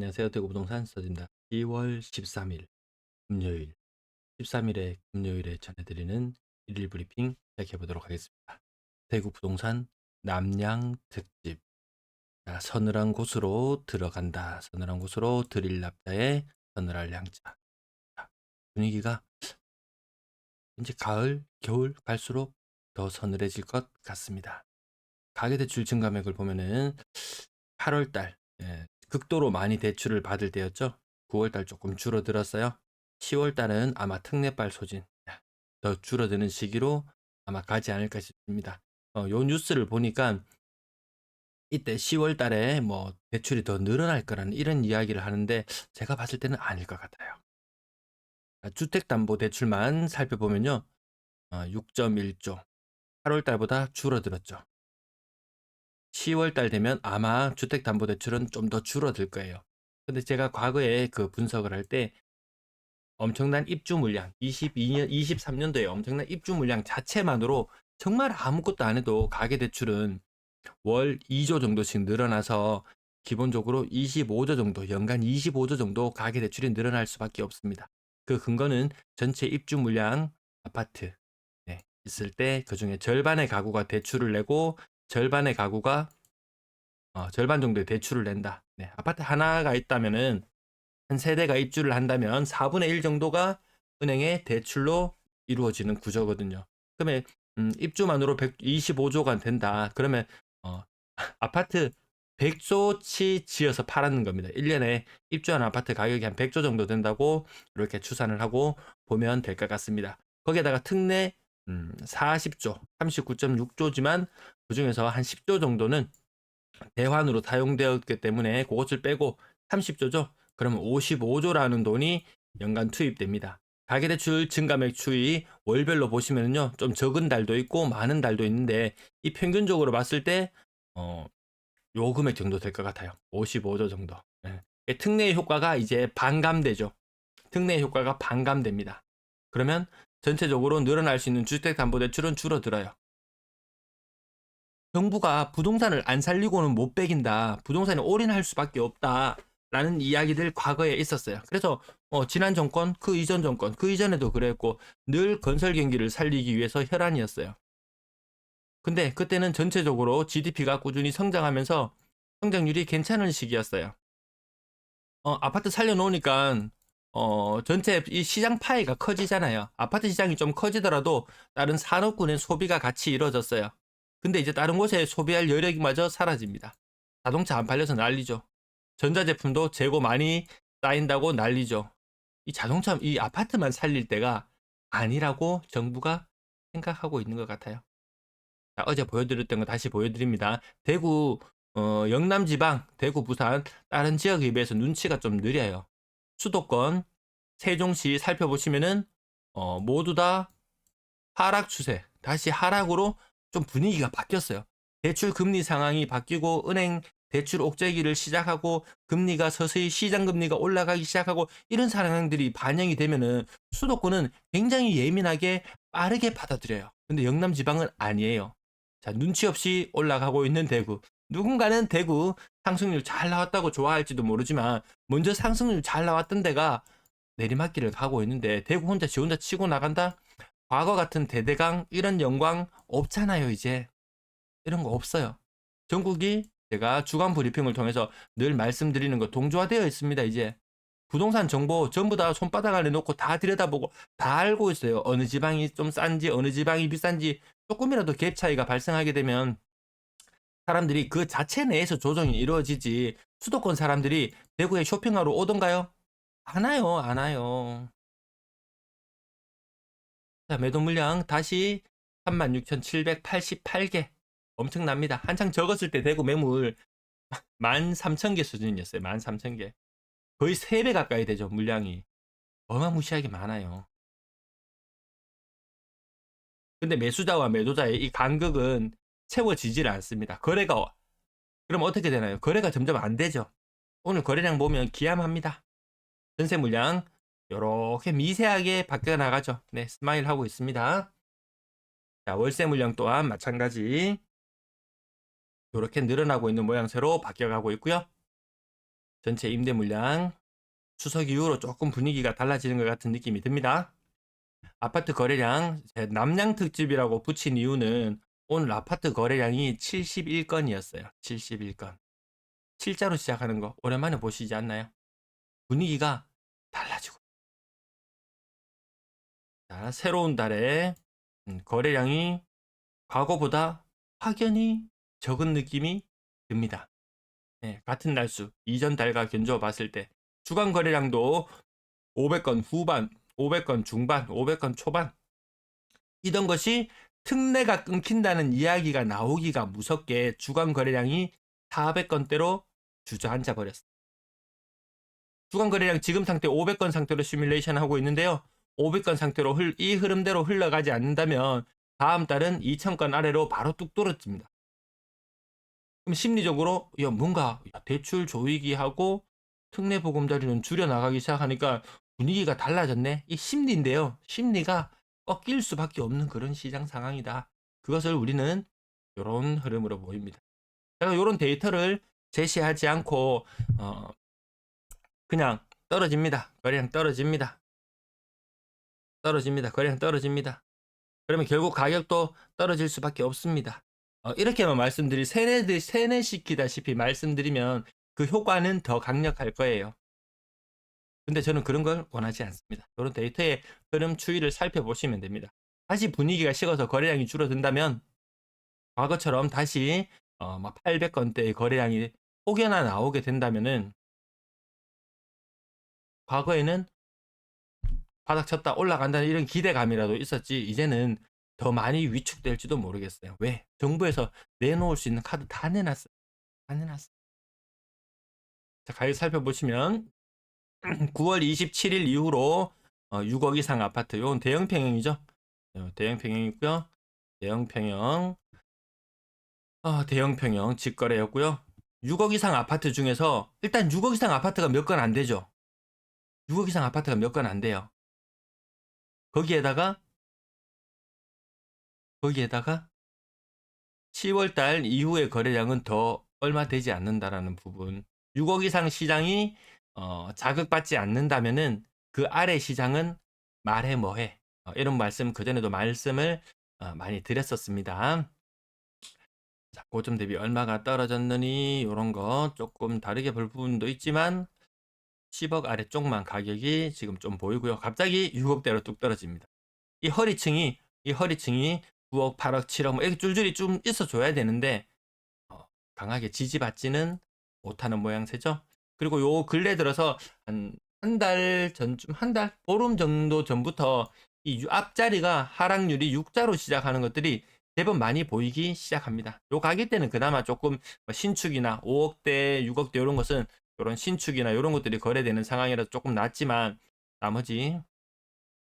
안녕하세요. 대구부동산 서입니다. 2월 13일 금요일, 13일에 금요일에 전해드리는 일일 브리핑 시작해 보도록 하겠습니다. 대구 부동산 남양 특집. 자, 서늘한 곳으로 들어간다. 서늘한 곳으로 들일 납자에 서늘할 양자. 자, 분위기가 이제 가을, 겨울 갈수록 더 서늘해질 것 같습니다. 가계대출 증감액을 보면은 8월 달 극도로 많이 대출을 받을 때였죠. 9월 달 조금 줄어들었어요. 10월 달은 아마 특례발 소진 더 줄어드는 시기로 아마 가지 않을까 싶습니다. 요 뉴스를 보니까 이때 10월 달에 뭐 대출이 더 늘어날 거라는 이런 이야기를 하는데 제가 봤을 때는 아닐 것 같아요. 주택담보대출만 살펴보면요. 6.1조 8월 달보다 줄어들었죠. 10월 달 되면 아마 주택담보대출은 좀 더 줄어들 거예요. 근데 제가 과거에 그 분석을 할 때 엄청난 입주 물량, 22년, 23년도에 엄청난 입주 물량 자체만으로 정말 아무것도 안 해도 가계대출은 월 2조 정도씩 늘어나서 기본적으로 25조 정도, 연간 25조 정도 가계대출이 늘어날 수밖에 없습니다. 그 근거는 전체 입주 물량 아파트 있을 때 그중에 절반의 가구가 대출을 내고 절반의 가구가 절반 정도의 대출을 낸다. 아파트 하나가 있다면은 한 세대가 입주를 한다면 4분의 1 정도가 은행의 대출로 이루어지는 구조거든요. 그러면 입주만으로 125조가 된다. 그러면 어, 아파트 100조치 지어서 팔았는 겁니다. 1년에 입주한 아파트 가격이 한 100조 정도 된다고 이렇게 추산을 하고 보면 될 것 같습니다. 거기에다가 특례 40조, 39.6조지만 그중에서 한 10조 정도는 대환으로 사용되었기 때문에 그것을 빼고 30조죠. 그러면 55조라는 돈이 연간 투입됩니다. 가계대출 증감액 추이 월별로 보시면요, 좀 적은 달도 있고 많은 달도 있는데 이 평균적으로 봤을 때 요 금액 정도 될 것 같아요. 55조 정도. 특례 효과가 이제 반감되죠. 특례 효과가 반감됩니다. 그러면 전체적으로 늘어날 수 있는 주택담보대출은 줄어들어요. 정부가 부동산을 안 살리고는 못 배긴다. 부동산에 올인할 수밖에 없다. 라는 이야기들 과거에 있었어요. 그래서 지난 정권, 그 이전 정권, 그 이전에도 그랬고 늘 건설 경기를 살리기 위해서 혈안이었어요. 근데 그때는 전체적으로 GDP가 꾸준히 성장하면서 성장률이 괜찮은 시기였어요. 아파트 살려놓으니까 전체 이 시장 파이가 커지잖아요. 아파트 시장이 좀 커지더라도 다른 산업군의 소비가 같이 이루어졌어요. 근데 이제 다른 곳에 소비할 여력이마저 사라집니다. 자동차 안 팔려서 난리죠. 전자제품도 재고 많이 쌓인다고 난리죠. 이 자동차, 이 아파트만 살릴 때가 아니라고 정부가 생각하고 있는 것 같아요. 자, 어제 보여드렸던 거 다시 보여드립니다. 대구, 영남 지방, 대구, 부산, 다른 지역에 비해서 눈치가 좀 느려요. 수도권, 세종시 살펴보시면은, 모두 다 하락 추세, 다시 하락으로 좀 분위기가 바뀌었어요. 대출 금리 상황이 바뀌고, 은행 대출 옥죄기를 시작하고, 금리가 서서히 시장 금리가 올라가기 시작하고, 이런 상황들이 반영이 되면은 수도권은 굉장히 예민하게 빠르게 받아들여요. 근데 영남 지방은 아니에요. 자, 눈치 없이 올라가고 있는 대구. 누군가는 대구 상승률 잘 나왔다고 좋아할지도 모르지만 먼저 상승률 잘 나왔던 데가 내리막길을 가고 있는데 대구 혼자 지 혼자 치고 나간다? 과거 같은 대대강 이런 영광 없잖아요, 이제. 이런 거 없어요. 전국이 제가 주간 브리핑을 통해서 늘 말씀드리는 거 동조화되어 있습니다, 이제. 부동산 정보 전부 다 손바닥 안에 놓고 다 들여다보고 다 알고 있어요. 어느 지방이 좀 싼지, 어느 지방이 비싼지 조금이라도 갭 차이가 발생하게 되면 사람들이 그 자체 내에서 조정이 이루어지지 수도권 사람들이 대구에 쇼핑하러 오던가요? 안 와요, 안 와요. 자, 매도 물량 다시 36,788개. 엄청납니다. 한창 적었을 때 대구 매물 13,000개 수준이었어요. 13,000개. 거의 3배 가까이 되죠, 물량이. 어마무시하게 많아요. 근데 매수자와 매도자의 이 간극은 채워지질 않습니다. 그럼 어떻게 되나요? 거래가 점점 안 되죠. 오늘 거래량 보면 기함합니다. 전세 물량 이렇게 미세하게 바뀌어 나가죠. 네, 스마일 하고 있습니다. 자, 월세 물량 또한 마찬가지 이렇게 늘어나고 있는 모양새로 바뀌어가고 있고요. 전체 임대 물량 추석 이후로 조금 분위기가 달라지는 것 같은 느낌이 듭니다. 아파트 거래량 남양 특집이라고 붙인 이유는 오늘 아파트 거래량이 71건이었어요. 71건. 7자로 시작하는 거 오랜만에 보시지 않나요? 분위기가 달라지고. 자, 새로운 달에 거래량이 과거보다 확연히 적은 느낌이 듭니다. 네, 같은 날수 이전 달과 견주어 봤을 때 주간 거래량도 500건 후반, 500건 중반, 500건 초반 이던 것이 특례가 끊긴다는 이야기가 나오기가 무섭게 주간 거래량이 400건대로 주저앉아 버렸습니다. 주간 거래량 지금 상태 500건 상태로 시뮬레이션 하고 있는데요. 500건 상태로 이 흐름대로 흘러가지 않는다면 다음 달은 2000건 아래로 바로 뚝 떨어집니다. 그럼 심리적으로 뭔가 대출 조이기하고 특례 보금자리는 줄여나가기 시작하니까 분위기가 달라졌네. 이 심리인데요. 심리가 꺾일 수밖에 없는 그런 시장 상황이다. 그것을 우리는 이런 흐름으로 보입니다. 제가 이런 데이터를 제시하지 않고 그냥 떨어집니다. 거래량 떨어집니다. 떨어집니다. 거래량 떨어집니다. 그러면 결국 가격도 떨어질 수밖에 없습니다. 이렇게만 세뇌시키다시피 말씀드리면 그 효과는 더 강력할 거예요. 근데 저는 그런 걸 원하지 않습니다. 이런 데이터의 흐름 추이를 살펴보시면 됩니다. 다시 분위기가 식어서 거래량이 줄어든다면 과거처럼 다시 800건대의 거래량이 혹여나 나오게 된다면은 과거에는 바닥 쳤다 올라간다는 이런 기대감이라도 있었지 이제는 더 많이 위축될지도 모르겠어요. 왜? 정부에서 내놓을 수 있는 카드 다 내놨어요. 다 내놨어요. 자, 가격 살펴보시면 9월 27일 이후로 6억 이상 아파트, 이건 대형 평형이죠. 대형 평형이고요. 대형 평형, 대형 평형 직거래였고요. 6억 이상 아파트 중에서 일단 6억 이상 아파트가 몇 건 안 되죠. 6억 이상 아파트가 몇 건 안 돼요. 거기에다가 10월달 이후의 거래량은 더 얼마 되지 않는다라는 부분. 6억 이상 시장이 자극받지 않는다면은 그 아래 시장은 말해 뭐해. 이런 말씀 그전에도 말씀을 많이 드렸었습니다. 자, 고점 대비 얼마가 떨어졌느니 이런 거 조금 다르게 볼 부분도 있지만 10억 아래쪽만 가격이 지금 좀 보이고요. 갑자기 6억대로 뚝 떨어집니다. 이 허리층이 9억, 8억, 7억 뭐 이렇게 줄줄이 좀 있어줘야 되는데 강하게 지지받지는 못하는 모양새죠. 그리고 요 근래 들어서 한 달 전쯤 보름 정도 전부터 이 앞자리가 하락률이 6자로 시작하는 것들이 대부분 많이 보이기 시작합니다. 요 가격대는 그나마 조금 신축이나 5억대, 6억대 이런 것은 이런 신축이나 이런 것들이 거래되는 상황이라서 조금 낫지만 나머지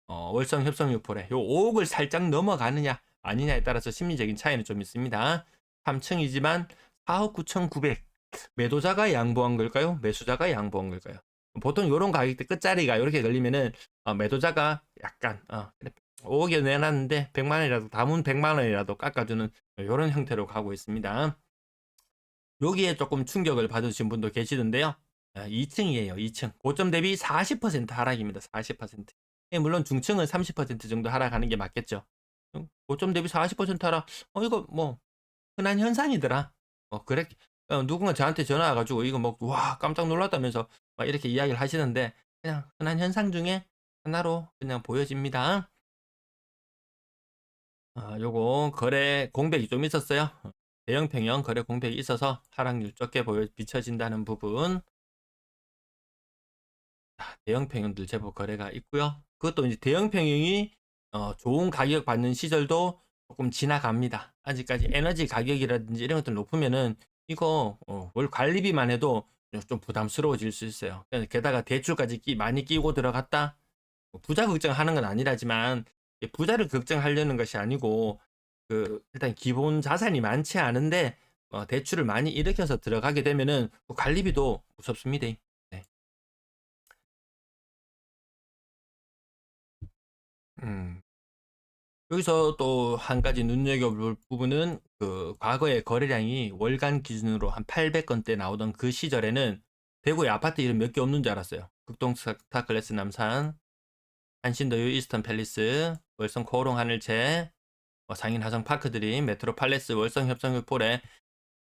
월성 협성 유포래 요 5억을 살짝 넘어가느냐 아니냐에 따라서 심리적인 차이는 좀 있습니다. 3층이지만 4억 9,900 매도자가 양보한 걸까요? 매수자가 양보한 걸까요? 보통 이런 가격대 끝자리가 이렇게 걸리면은 매도자가 약간 5억에 내놨는데 100만 원이라도 담은 100만 원이라도 깎아주는 이런 형태로 가고 있습니다. 여기에 조금 충격을 받으신 분도 계시던데요. 2층이에요. 2층. 고점 대비 40% 하락입니다. 40%. 물론 중층은 30% 정도 하락하는 게 맞겠죠. 고점 대비 40% 하락. 이거 뭐 흔한 현상이더라. 그래. 누군가 저한테 전화 와가지고 이거 뭐 와 깜짝 놀랐다면서 막 이렇게 이야기를 하시는데 그냥 흔한 현상 중에 하나로 그냥 보여집니다. 요거 거래 공백이 좀 있었어요. 대형 평형 거래 공백이 있어서 하락률 적게 비춰진다는 부분. 대형 평형들 제법 거래가 있고요. 그것도 이제 대형 평형이 좋은 가격 받는 시절도 조금 지나갑니다. 아직까지 에너지 가격이라든지 이런 것들 높으면은 이거 월 관리비만 해도 좀 부담스러워질 수 있어요. 게다가 대출까지 많이 끼고 들어갔다. 부자 걱정하는 건 아니라지만 부자를 걱정하려는 것이 아니고 일단 기본 자산이 많지 않은데 대출을 많이 일으켜서 들어가게 되면은 관리비도 무섭습니다. 네. 음. 여기서 또 한 가지 눈여겨볼 부분은 과거의 거래량이 월간 기준으로 한 800건대 나오던 그 시절에는 대구에 아파트 이름 몇 개 없는 줄 알았어요. 극동 스타클래스 남산, 한신더유 이스턴 팰리스, 월성 코오롱 하늘채, 상인 화성 파크드림, 메트로 팔레스, 월성 협성육폴에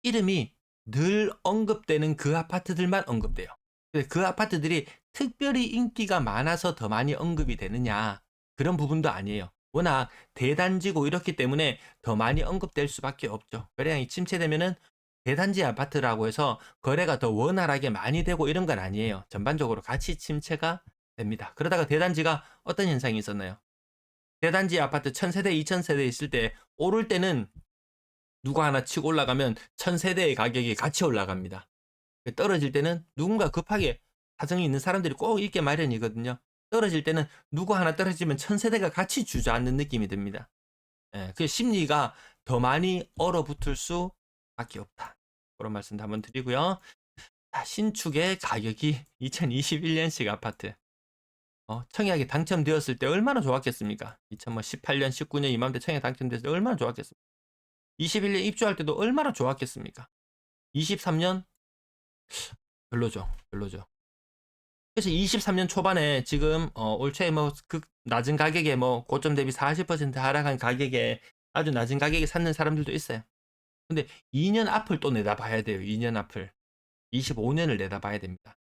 이름이 늘 언급되는 그 아파트들만 언급돼요. 그 아파트들이 특별히 인기가 많아서 더 많이 언급이 되느냐, 그런 부분도 아니에요. 워낙 대단지고 이렇기 때문에 더 많이 언급될 수밖에 없죠. 거래량이 침체되면은 대단지 아파트라고 해서 거래가 더 원활하게 많이 되고 이런 건 아니에요. 전반적으로 같이 침체가 됩니다. 그러다가 대단지가 어떤 현상이 있었나요? 대단지 아파트 1000세대, 2000세대 있을 때 오를 때는 누가 하나 치고 올라가면 1000세대의 가격이 같이 올라갑니다. 떨어질 때는 누군가 급하게 사정이 있는 사람들이 꼭 있게 마련이거든요. 떨어질 때는 누구 하나 떨어지면 1000세대가 같이 주저앉는 느낌이 듭니다. 그 심리가 더 많이 얼어붙을 수밖에 없다. 그런 말씀도 한번 드리고요. 신축의 가격이 2021년식 아파트. 청약에 당첨되었을 때 얼마나 좋았겠습니까? 2018년, 19년 이맘때 청약 당첨됐을 때 얼마나 좋았겠습니까? 21년 입주할 때도 얼마나 좋았겠습니까? 23년 별로죠. 별로죠. 그래서 23년 초반에 지금 올 초에 낮은 가격에 고점 대비 40% 하락한 가격에 아주 낮은 가격에 샀는 사람들도 있어요. 근데 2년 앞을 또 내다봐야 돼요. 2년 앞을. 25년을 내다봐야 됩니다.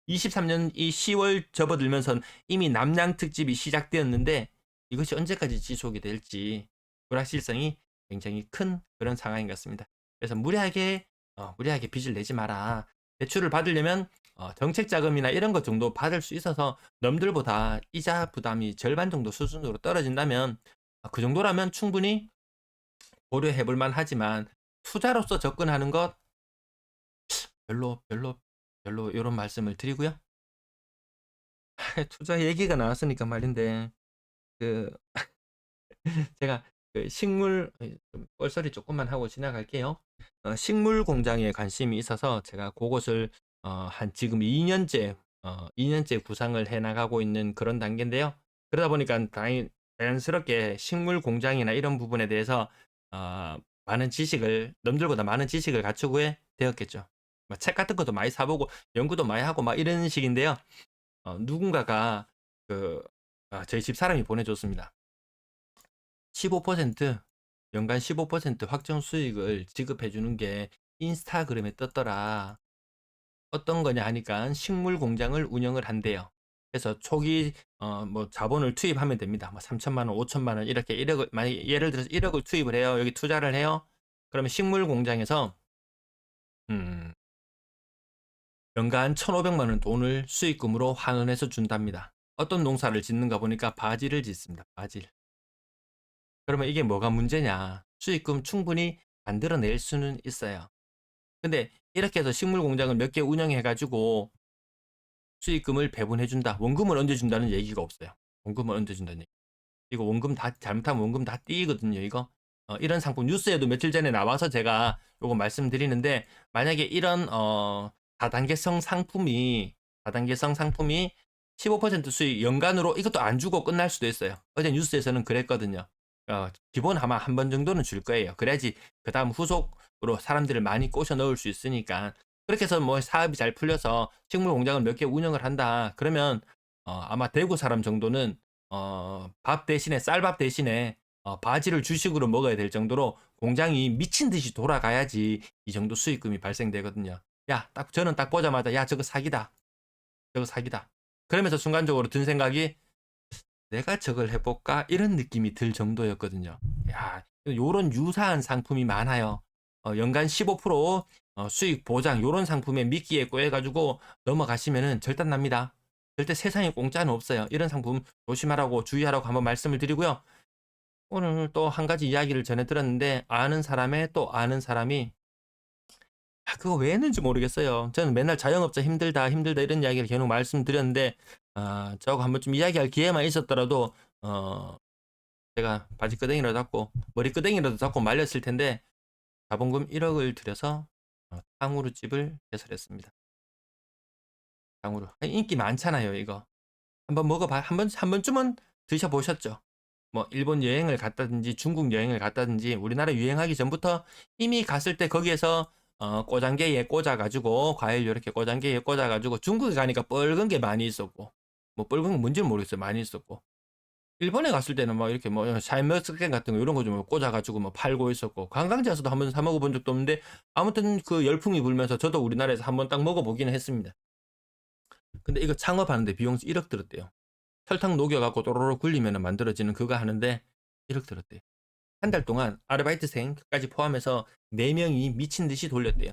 23년 이 10월 접어들면서 이미 남양 특집이 시작되었는데 이것이 언제까지 지속이 될지 불확실성이 굉장히 큰 그런 상황인 것 같습니다. 그래서 무리하게 빚을 내지 마라. 대출을 받으려면 정책 자금이나 이런 것 정도 받을 수 있어서 남들보다 이자 부담이 절반 정도 수준으로 떨어진다면 그 정도라면 충분히 고려해 볼 만하지만 투자로서 접근하는 것 별로 이런 말씀을 드리고요. 투자 얘기가 나왔으니까 말인데 그 제가 그 식물 뻘소리 조금만 하고 지나갈게요. 식물 공장에 관심이 있어서 제가 그것을 한 지금 2년째 구상을 해 나가고 있는 그런 단계인데요. 그러다 보니까 자연스럽게 식물 공장이나 이런 부분에 대해서 남들보다 많은 지식을 갖추게 되었겠죠. 책 같은 것도 많이 사보고 연구도 많이 하고 막 이런 식인데요. 누군가가 저희 집 사람이 보내줬습니다. 15% 연간 15% 확정 수익을 지급해 주는 게 인스타그램에 떴더라. 어떤 거냐 하니까 식물 공장을 운영을 한대요. 그래서 초기 자본을 투입하면 됩니다. 3천만 원, 5천만 원 이렇게 1억을 만약 예를 들어서 1억을 투입을 해요. 여기 투자를 해요. 그러면 식물 공장에서 연간 1,500만 원 돈을 수익금으로 환원해서 준답니다. 어떤 농사를 짓는가 보니까 바지를 짓습니다. 바질. 그러면 이게 뭐가 문제냐? 수익금 충분히 만들어낼 수는 있어요. 근데 이렇게 해서 식물 공장을 몇 개 운영해가지고 수익금을 배분해준다. 원금을 얹어준다는 얘기가 없어요. 원금을 얹어준다는 얘기. 이거 원금 다, 잘못하면 원금 다 띄거든요, 이거. 이런 상품, 뉴스에도 며칠 전에 나와서 제가 요거 말씀드리는데, 만약에 이런, 다단계성 상품이 15% 수익 연간으로 이것도 안 주고 끝날 수도 있어요. 어제 뉴스에서는 그랬거든요. 기본 아마 한 번 정도는 줄 거예요. 그래야지 그 다음 후속으로 사람들을 많이 꼬셔 넣을 수 있으니까. 그렇게 해서 사업이 잘 풀려서 식물 공장을 몇 개 운영을 한다. 그러면 아마 대구 사람 정도는 밥 대신에 쌀밥 대신에 바지를 주식으로 먹어야 될 정도로 공장이 미친 듯이 돌아가야지 이 정도 수익금이 발생되거든요. 저는 딱 보자마자 저거 사기다. 저거 사기다. 그러면서 순간적으로 든 생각이 내가 저걸 해볼까? 이런 느낌이 들 정도였거든요. 요런 유사한 상품이 많아요. 연간 15% 수익 보장 요런 상품에 미끼에 꼬여가지고 넘어가시면은 절단납니다. 절대 세상에 공짜는 없어요. 이런 상품 조심하라고 주의하라고 한번 말씀을 드리고요. 오늘 또 한 가지 이야기를 전해 들었는데 아는 사람의 또 아는 사람이 그거 왜 했는지 모르겠어요. 저는 맨날 자영업자 힘들다 이런 이야기를 계속 말씀드렸는데 저하고 한번 좀 이야기할 기회만 있었더라도 제가 바지끄댕이라도 잡고 머리끄댕이라도 잡고 말렸을 텐데 자본금 1억을 들여서 탕후루 집을 개설했습니다. 탕후루 인기 많잖아요, 이거. 한번 먹어봐. 한 번쯤은 드셔보셨죠? 일본 여행을 갔다든지 중국 여행을 갔다든지 우리나라 유행하기 전부터 이미 갔을 때 거기에서 꼬장개에 꽂아가지고 과일 이렇게 꼬장개에 꽂아가지고 중국에 가니까 뻘건 게 많이 있었고 뭐 뻘건 게 뭔지는 모르겠어요. 많이 있었고 일본에 갔을 때는 막 이렇게 뭐 샤인머스켓 같은 거 이런 거 좀 꽂아가지고 뭐 팔고 있었고 관광지에서도 한번 사 먹어본 적도 없는데 아무튼 그 열풍이 불면서 저도 우리나라에서 한번 딱 먹어보기는 했습니다. 근데 이거 창업하는데 비용 1억 들었대요. 설탕 녹여갖고 또로로 굴리면 만들어지는 그거 하는데 1억 들었대요. 한 달 동안 아르바이트생까지 포함해서 4명이 미친 듯이 돌렸대요.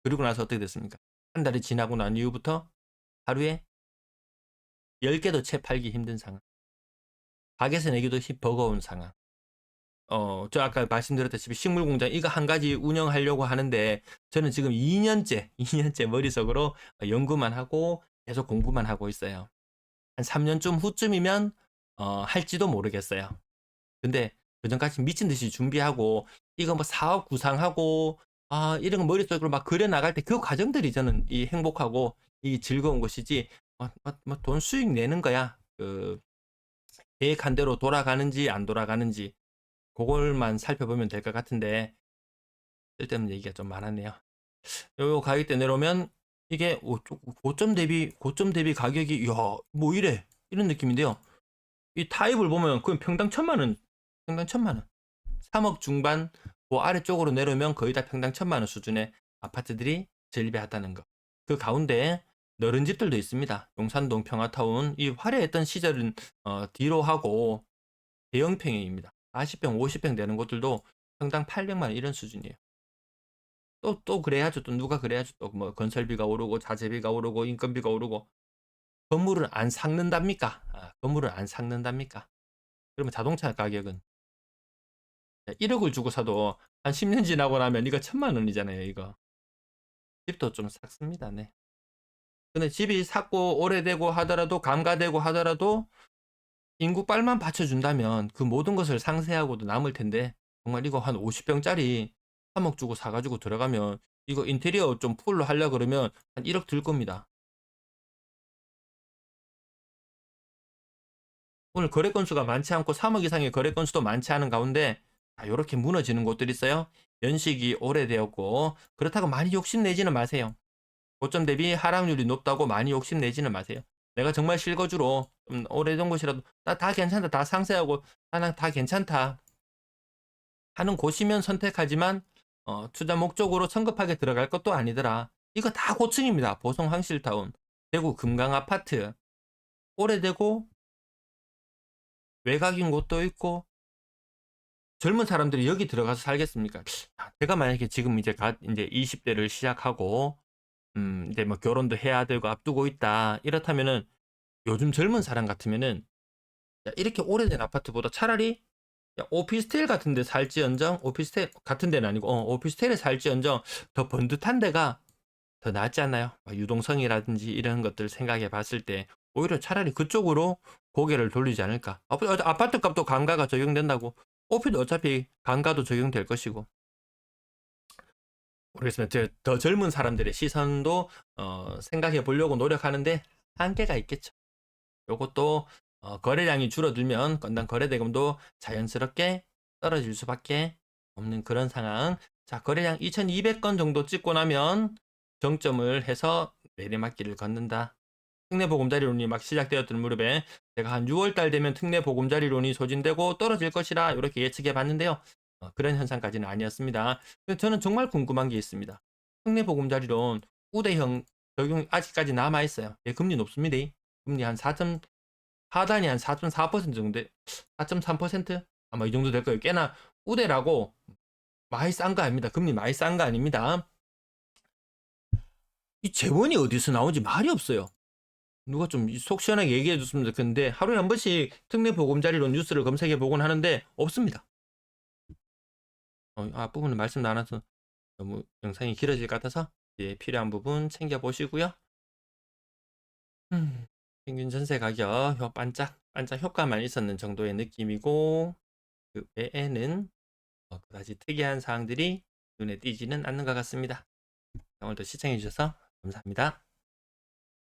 그리고 나서 어떻게 됐습니까? 한 달이 지나고 난 이후부터 하루에 10개도 채 팔기 힘든 상황. 가게에서 내기도 버거운 상황. 저 아까 말씀드렸다시피 식물 공장 이거 한 가지 운영하려고 하는데 저는 지금 2년째 머릿속으로 연구만 하고 계속 공부만 하고 있어요. 한 3년쯤 후쯤이면 할지도 모르겠어요. 근데 그전까지 미친 듯이 준비하고 이거 뭐 사업 구상하고 이런 거 머릿속으로 막 그려 나갈 때 그 과정들이 저는 이 행복하고 이 즐거운 것이지 돈 수익 내는 거야. 그 계획한 대로 돌아가는지 안 돌아가는지 그걸만 살펴보면 될 것 같은데 쓸데없는 얘기가 좀 많았네요. 요 가격대 내려오면 이게 고점 대비 가격이 뭐 이래 이런 느낌인데요. 이 타입을 보면 그냥 평당 1,000만 원, 평당 1,000만 원. 3억 중반 그 아래쪽으로 내려오면 거의 다 평당 1,000만 원 수준의 아파트들이 존재하다는 거. 그 가운데 너른 집들도 있습니다. 용산동 평화타운 이 화려했던 시절은 뒤로 하고 대형 평형입니다. 40평, 50평 되는 곳들도 평당 800만 원 이런 수준이에요. 또 그래야죠. 또 누가 그래야죠. 또 뭐 건설비가 오르고 자재비가 오르고 인건비가 오르고 건물을 안 삭는답니까? 건물을 안 삭는답니까? 그러면 자동차 가격은 1억을 주고 사도 한 10년 지나고 나면 이거 1,000만 원이잖아요, 이거. 집도 좀 삭습니다, 네. 근데 집이 삭고 오래되고 하더라도 감가되고 하더라도 인구 빨만 받쳐준다면 그 모든 것을 상쇄하고도 남을 텐데 정말 이거 한 50평짜리 3억 주고 사가지고 들어가면 이거 인테리어 좀 풀로 하려 그러면 한 1억 들 겁니다. 오늘 거래 건수가 많지 않고 3억 이상의 거래 건수도 많지 않은 가운데 이렇게 무너지는 곳들이 있어요. 연식이 오래되었고 그렇다고 많이 욕심내지는 마세요. 고점 대비 하락률이 높다고 많이 욕심내지는 마세요. 내가 정말 실거주로 오래된 곳이라도 다 괜찮다. 다 상세하고 나는 다 괜찮다 하는 곳이면 선택하지만 투자 목적으로 성급하게 들어갈 것도 아니더라. 이거 다 고층입니다. 보성 황실타운, 대구 금강 아파트, 오래되고 외곽인 곳도 있고 젊은 사람들이 여기 들어가서 살겠습니까? 제가 만약에 지금 이제 20대를 시작하고 이제 뭐 결혼도 해야 되고 앞두고 있다. 이렇다면은 요즘 젊은 사람 같으면은 이렇게 오래된 아파트보다 차라리 오피스텔 같은 데 살지언정 오피스텔 같은 데는 아니고 오피스텔에 살지언정 더 번듯한 데가 더 낫지 않나요? 유동성이라든지 이런 것들 생각해 봤을 때 오히려 차라리 그쪽으로 고개를 돌리지 않을까. 아파트 값도 감가가 적용된다고. 오피도 어차피 감가도 적용될 것이고. 모르겠습니다. 더 젊은 사람들의 시선도 생각해 보려고 노력하는데 한계가 있겠죠. 요것도 거래량이 줄어들면 건당 거래대금도 자연스럽게 떨어질 수밖에 없는 그런 상황. 자, 거래량 2,200건 정도 찍고 나면 정점을 해서 내리막길을 걷는다. 특례보금자리론이 막 시작되었던 무렵에 제가 한 6월달 되면 특례보금자리론이 소진되고 떨어질 것이라 이렇게 예측해 봤는데요. 그런 현상까지는 아니었습니다. 저는 정말 궁금한 게 있습니다. 특례보금자리론 우대형 적용 아직까지 남아 있어요. 예, 금리 높습니다. 금리 한 4. 하단이 한 4.4% 정도, 4.3%? 아마 이 정도 될 거예요. 꽤나 우대라고 많이 싼 거 아닙니다. 금리 많이 싼 거 아닙니다. 이 재원이 어디서 나오는지 말이 없어요. 누가 좀 속 시원하게 얘기해 줬으면 좋겠는데 하루에 한 번씩 특례보금자리론 뉴스를 검색해 보곤 하는데 없습니다. 앞부분은 말씀 나눠서 너무 영상이 길어질 것 같아서 필요한 부분 챙겨 보시고요. 평균 전세 가격 반짝 효과만 있었는 정도의 느낌이고 그 외에는 그다지 특이한 사항들이 눈에 띄지는 않는 것 같습니다. 오늘도 시청해 주셔서 감사합니다.